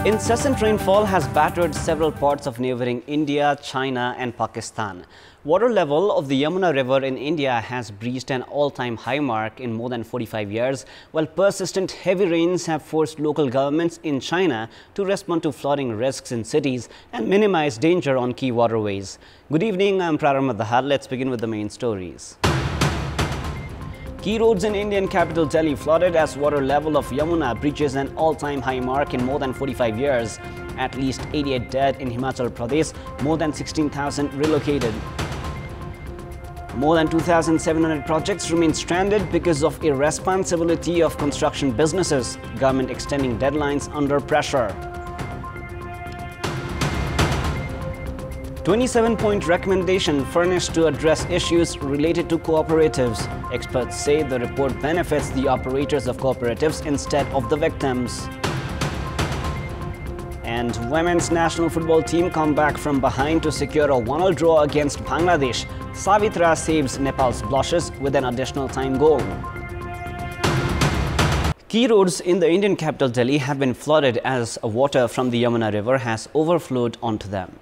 Incessant rainfall has battered several parts of neighboring India, China and Pakistan. Water level of the Yamuna River in India has breached an all-time high mark in more than 45 years, while persistent heavy rains have forced local governments in China to respond to flooding risks in cities and minimize danger on key waterways. Good evening, I'm Praram Adhar. Let's begin with the main stories. Key roads in Indian capital Delhi flooded as water level of Yamuna breaches an all-time high mark in more than 45 years. At least 88 dead in Himachal Pradesh, more than 16,000 relocated. More than 2,700 projects remain stranded because of irresponsibility of construction businesses. Government extending deadlines under pressure. 27-point recommendation furnished to address issues related to cooperatives. Experts say the report benefits the operators of cooperatives instead of the victims. And women's national football team come back from behind to secure a 1-1 draw against Bangladesh. Savitra saves Nepal's blushes with an additional time goal. Key roads in the Indian capital Delhi have been flooded as water from the Yamuna River has overflowed onto them.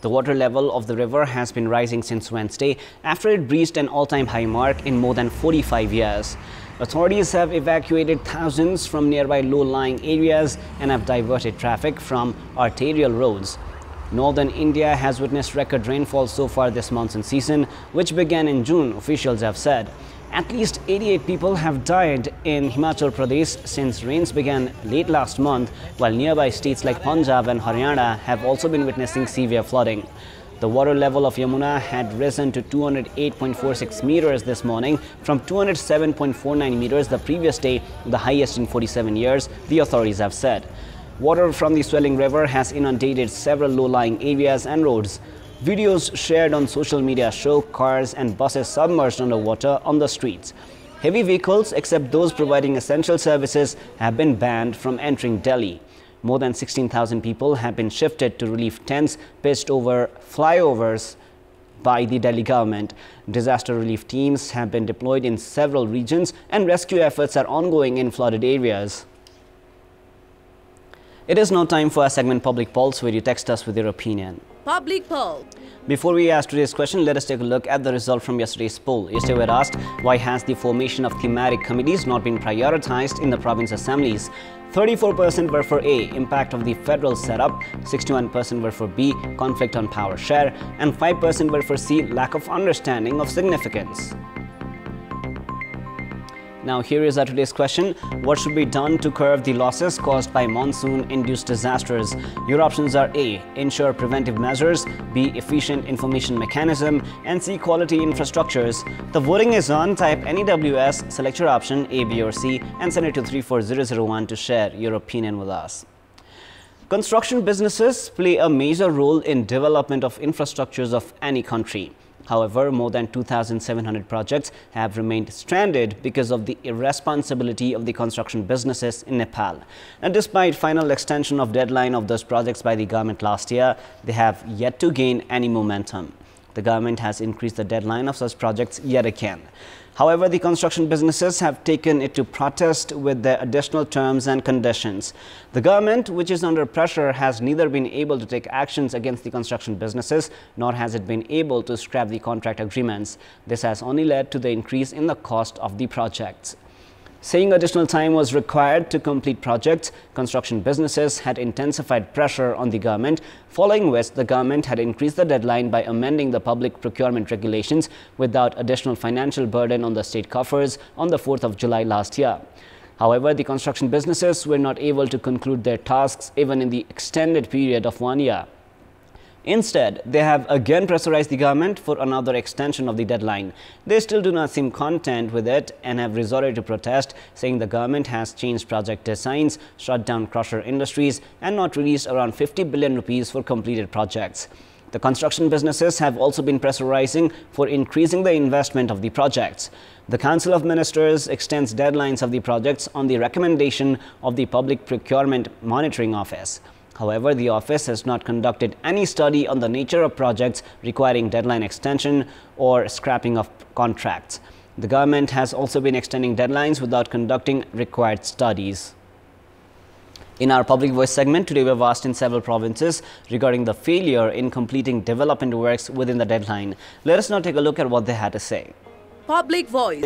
The water level of the river has been rising since Wednesday after it breached an all-time high mark in more than 45 years. Authorities have evacuated thousands from nearby low-lying areas and have diverted traffic from arterial roads. Northern India has witnessed record rainfall so far this monsoon season, which began in June, officials have said. At least 88 people have died in Himachal Pradesh since rains began late last month, while nearby states like Punjab and Haryana have also been witnessing severe flooding. The water level of Yamuna had risen to 208.46 meters this morning from 207.49 meters the previous day, the highest in 47 years, the authorities have said. Water from the swelling river has inundated several low-lying areas and roads. Videos shared on social media show cars and buses submerged underwater on the streets. Heavy vehicles, except those providing essential services, have been banned from entering Delhi. More than 16,000 people have been shifted to relief tents pitched over flyovers by the Delhi government. Disaster relief teams have been deployed in several regions and rescue efforts are ongoing in flooded areas. It is now time for our segment Public Pulse, where you text us with your opinion. Public Poll. Before we ask today's question, let us take a look at the result from yesterday's poll. Yesterday we were asked, why has the formation of thematic committees not been prioritized in the province assemblies? 34% were for A, impact of the federal setup, 61% were for B, conflict on power share, and 5% were for C, lack of understanding of significance. Now here is our today's question. What should be done to curb the losses caused by monsoon-induced disasters? Your options are A, ensure preventive measures, B, efficient information mechanism, and C, quality infrastructures. The voting is on. Type NEWS, select your option A, B or C and send it to 34001 to share your opinion with us. Construction businesses play a major role in development of infrastructures of any country. However, more than 2,700 projects have remained stranded because of the irresponsibility of the construction businesses in Nepal. And despite final extension of deadline of those projects by the government last year, they have yet to gain any momentum. The government has increased the deadline of such projects yet again. However, the construction businesses have taken it to protest with their additional terms and conditions. The government, which is under pressure, has neither been able to take actions against the construction businesses, nor has it been able to scrap the contract agreements. This has only led to the increase in the cost of the projects. Saying additional time was required to complete projects, construction businesses had intensified pressure on the government, following which the government had increased the deadline by amending the public procurement regulations without additional financial burden on the state coffers on the 4th of July last year. However, the construction businesses were not able to conclude their tasks even in the extended period of 1 year. Instead, they have again pressurized the government for another extension of the deadline. They still do not seem content with it and have resorted to protest, saying the government has changed project designs, shut down crusher industries, and not released around 50 billion rupees for completed projects. The construction businesses have also been pressurizing for increasing the investment of the projects. The Council of Ministers extends deadlines of the projects on the recommendation of the Public Procurement Monitoring Office. However, the office has not conducted any study on the nature of projects requiring deadline extension or scrapping of contracts. The government has also been extending deadlines without conducting required studies. In our Public Voice segment, today we have asked in several provinces regarding the failure in completing development works within the deadline. Let us now take a look at what they had to say. Public Voice.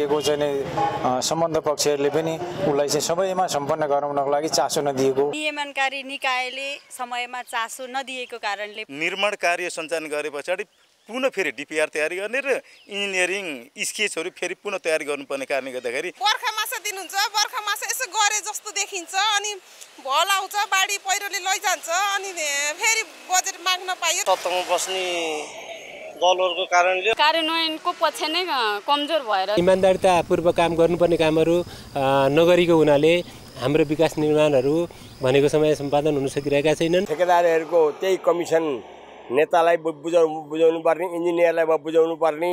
सम्बन्ध पक्षहरूले पनि उलाई चाहिँ समयमा सम्पन्न गराउनको लागि चासो नदिएको नियमनकारी निकायले समयमा चासो नदिएको कारणले निर्माण कार्य सञ्चालन गरेपछि पुनः फेरि डीपीआर तयारी गर्ने र इन्जिनियरिङ स्केचहरु फेरि पुनः तयारी गर्नुपर्ने कारणले गर्दाखेरि बर्खा मास दिनुहुन्छ बर्खा मास यसो गरे जस्तो देखिन्छ अनि भल आउँछ बाढी पहिरोले लैजान्छ अनि फेरि बजेट माग्न पाइयो तत्त्वमा बस्ने दलहरुको कारणले कार्यान्वयनको पक्ष नै कमजोर भएर इमानदारीतापूर्वक काम गर्नुपर्ने कामहरु नगरीको हुनाले हाम्रो विकास निर्माणहरु भनेको समय सम्पादन हुन सकिरहेका छैनन्। ठेकेदारहरुको त्यही कमिसन नेतालाई बुझाउनु पर्ने इन्जिनियरलाई बुझाउनु पर्ने।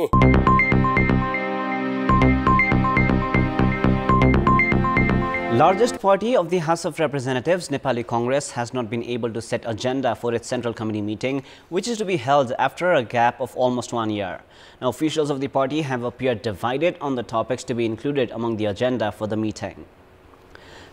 Largest party of the House of Representatives, Nepali Congress, has not been able to set agenda for its Central Committee meeting, which is to be held after a gap of almost 1 year. Now, officials of the party have appeared divided on the topics to be included among the agenda for the meeting.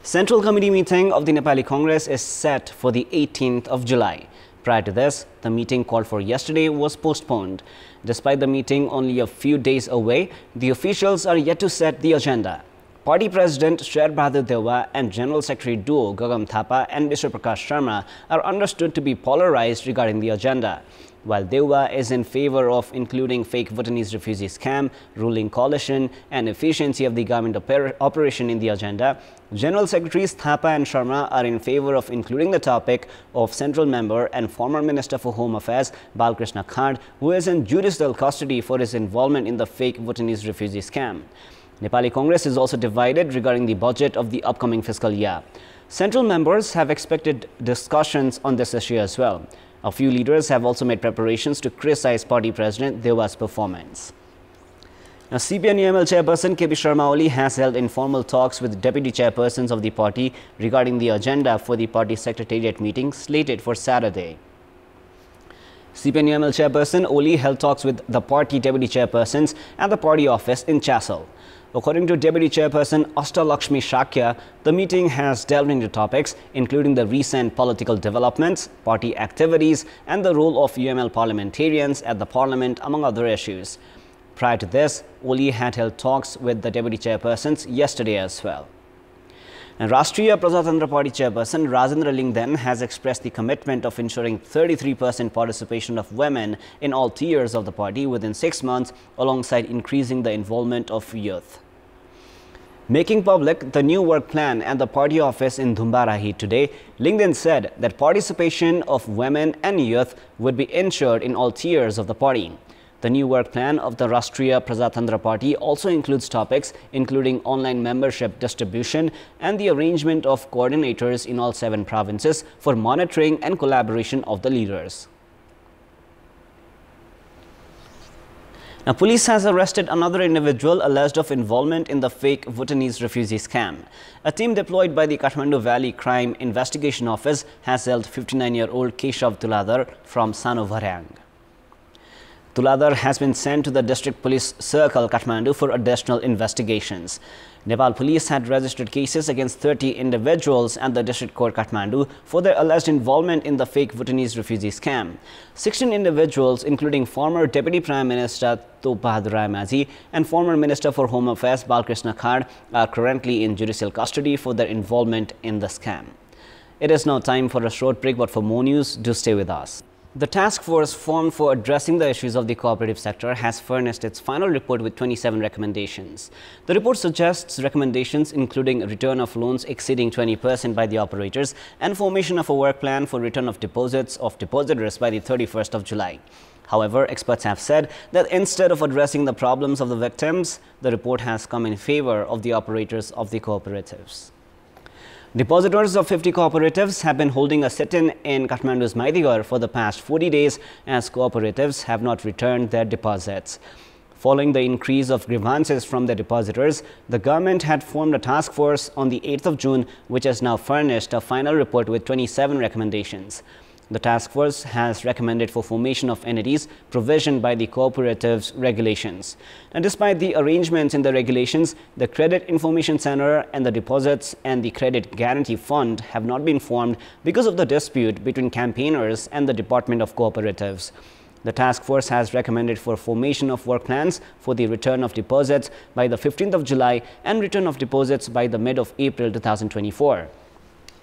Central Committee meeting of the Nepali Congress is set for the 18th of July. Prior to this, the meeting called for yesterday was postponed. Despite the meeting only a few days away, the officials are yet to set the agenda. Party President Sher Bahadur Dewa and General Secretary duo Gagam Thapa and Mr. Prakash Sharma are understood to be polarized regarding the agenda. While Dewa is in favor of including fake Bhutanese refugee scam, ruling coalition and efficiency of the government operation in the agenda, General Secretaries Thapa and Sharma are in favor of including the topic of Central Member and former Minister for Home Affairs Balkrishna Khand, who is in judicial custody for his involvement in the fake Bhutanese refugee scam. Nepali Congress is also divided regarding the budget of the upcoming fiscal year. Central members have expected discussions on this issue as well. A few leaders have also made preparations to criticize Party President Dewa's performance. Now, CPN-UML Chairperson KP Sharma Oli has held informal talks with Deputy Chairpersons of the party regarding the agenda for the party secretariat meeting slated for Saturday. CPN-UML Chairperson Oli held talks with the party Deputy Chairpersons at the party office in Chassel. According to Deputy Chairperson Ashtalakshmi Shakya, the meeting has delved into topics including the recent political developments, party activities and the role of UML parliamentarians at the parliament, among other issues. Prior to this, Oli had held talks with the Deputy Chairpersons yesterday as well. And Rashtriya Prajatantra Party Chairperson Rajendra Lingden has expressed the commitment of ensuring 33% participation of women in all tiers of the party within 6 months, alongside increasing the involvement of youth. Making public the new work plan at the party office in Dhumbarahi today, Lingden said that participation of women and youth would be ensured in all tiers of the party. The new work plan of the Rashtriya Prajatantra Party also includes topics including online membership distribution and the arrangement of coordinators in all 7 provinces for monitoring and collaboration of the leaders. Now, police has arrested another individual alleged of involvement in the fake Bhutanese refugee scam. A team deployed by the Kathmandu Valley Crime Investigation Office has held 59-year-old Keshav Tuladar from Sano Varang. Tuladar has been sent to the District Police Circle, Kathmandu, for additional investigations. Nepal police had registered cases against 30 individuals at the District Court, Kathmandu, for their alleged involvement in the fake Bhutanese refugee scam. 16 individuals, including former Deputy Prime Minister Top Bahadur Rai Majhi and former Minister for Home Affairs Balkrishna Khand, are currently in judicial custody for their involvement in the scam. It is now time for a short break, but for more news, do stay with us. The task force formed for addressing the issues of the cooperative sector has furnished its final report with 27 recommendations. The report suggests recommendations including return of loans exceeding 20% by the operators and formation of a work plan for return of deposits of depositors by the 31st of July. However, experts have said that instead of addressing the problems of the victims, the report has come in favor of the operators of the cooperatives. Depositors of 50 cooperatives have been holding a sit-in in Kathmandu's Maidigar for the past 40 days as cooperatives have not returned their deposits. Following the increase of grievances from the depositors, the government had formed a task force on the 8th of June, which has now furnished a final report with 27 recommendations. The task force has recommended for formation of entities provisioned by the cooperative's regulations. And despite the arrangements in the regulations, the Credit Information Center and the Deposits and the Credit Guarantee Fund have not been formed because of the dispute between campaigners and the Department of Cooperatives. The task force has recommended for formation of work plans for the return of deposits by the 15th of July and return of deposits by the mid of April 2024.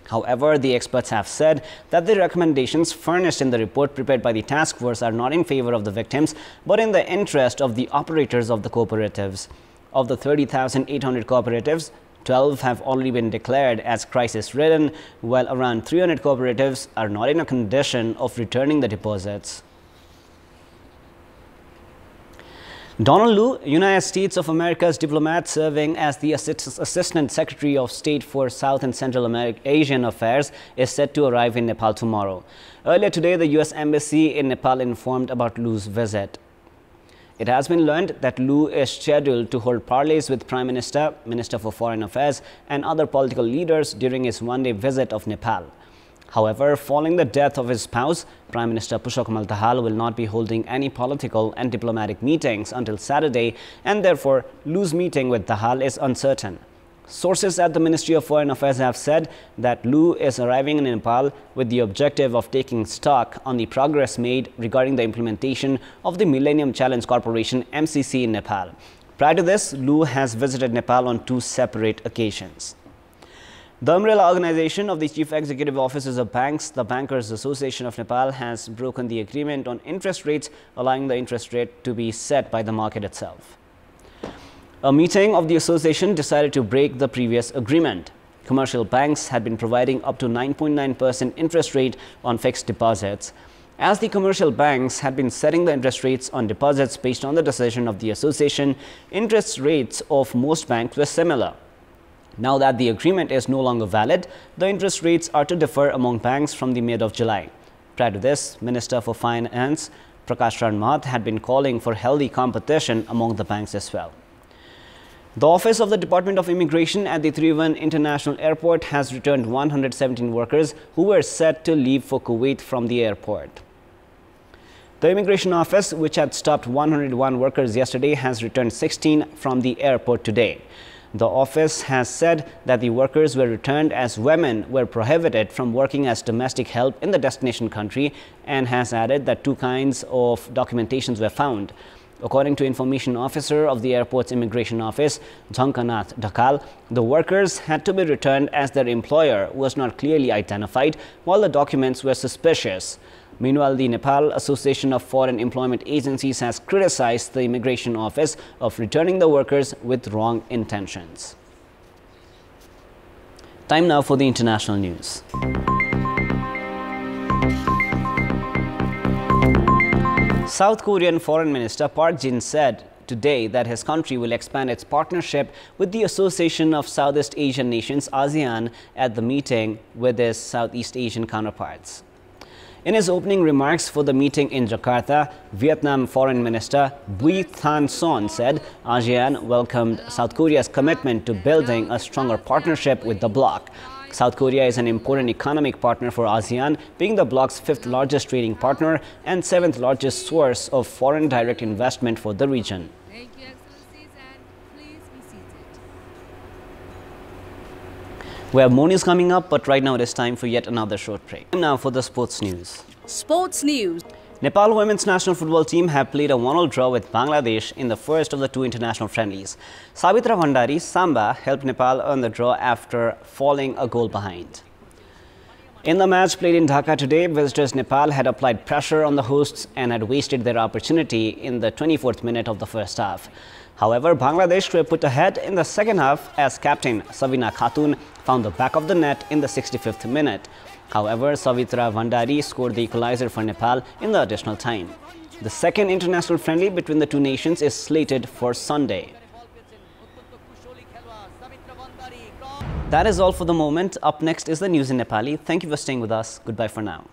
However, the experts have said that the recommendations furnished in the report prepared by the task force are not in favor of the victims, but in the interest of the operators of the cooperatives. Of the 30,800 cooperatives, 12 have already been declared as crisis-ridden, while around 300 cooperatives are not in a condition of returning the deposits. Donald Lu, United States of America's diplomat serving as the Assistant Secretary of State for South and Central Asian Affairs, is set to arrive in Nepal tomorrow. Earlier today, the U.S. Embassy in Nepal informed about Lu's visit. It has been learned that Lu is scheduled to hold parleys with Prime Minister, Minister for Foreign Affairs and other political leaders during his one-day visit of Nepal. However, following the death of his spouse, Prime Minister Pushpakumar Dahal will not be holding any political and diplomatic meetings until Saturday, and therefore Lu's meeting with Dahal is uncertain. Sources at the Ministry of Foreign Affairs have said that Lu is arriving in Nepal with the objective of taking stock on the progress made regarding the implementation of the Millennium Challenge Corporation MCC in Nepal. Prior to this, Lu has visited Nepal on 2 separate occasions. The umbrella organization of the Chief Executive Officers of Banks, the Bankers Association of Nepal, has broken the agreement on interest rates, allowing the interest rate to be set by the market itself. A meeting of the association decided to break the previous agreement. Commercial banks had been providing up to 9.9% interest rate on fixed deposits. As the commercial banks had been setting the interest rates on deposits based on the decision of the association, interest rates of most banks were similar. Now that the agreement is no longer valid, the interest rates are to differ among banks from the mid of July. Prior to this, Minister for Finance Prakash Mahath had been calling for healthy competition among the banks as well. The Office of the Department of Immigration at the Tribhuvan International Airport has returned 117 workers who were set to leave for Kuwait from the airport. The Immigration Office, which had stopped 101 workers yesterday, has returned 16 from the airport today. The office has said that the workers were returned as women were prohibited from working as domestic help in the destination country, and has added that 2 kinds of documentations were found. According to Information Officer of the airport's Immigration Office, Jhankanath Dhakal, the workers had to be returned as their employer was not clearly identified, while the documents were suspicious. Meanwhile, the Nepal Association of Foreign Employment Agencies has criticized the Immigration Office of returning the workers with wrong intentions. Time now for the international news. South Korean Foreign Minister Park Jin said today that his country will expand its partnership with the Association of Southeast Asian Nations (ASEAN) at the meeting with its Southeast Asian counterparts. In his opening remarks for the meeting in Jakarta, Vietnam Foreign Minister Bui Thanh Son said ASEAN welcomed South Korea's commitment to building a stronger partnership with the bloc. South Korea is an important economic partner for ASEAN, being the bloc's 5th largest trading partner and 7th largest source of foreign direct investment for the region. Thank you, Excellencies, and please be seated. We have more news coming up, but right now it is time for yet another short break. Now for the sports news. Sports news. Nepal women's national football team have played a 1-1 draw with Bangladesh in the first of the 2 international friendlies. Savitra Bhandari Samba helped Nepal earn the draw after falling a goal behind. In the match played in Dhaka today, visitors Nepal had applied pressure on the hosts and had wasted their opportunity in the 24th minute of the first half. However, Bangladesh were put ahead in the second half as captain Savina Khatun found the back of the net in the 65th minute. However, Savitra Bhandari scored the equalizer for Nepal in the additional time. The second international friendly between the 2 nations is slated for Sunday. That is all for the moment. Up next is the news in Nepali. Thank you for staying with us. Goodbye for now.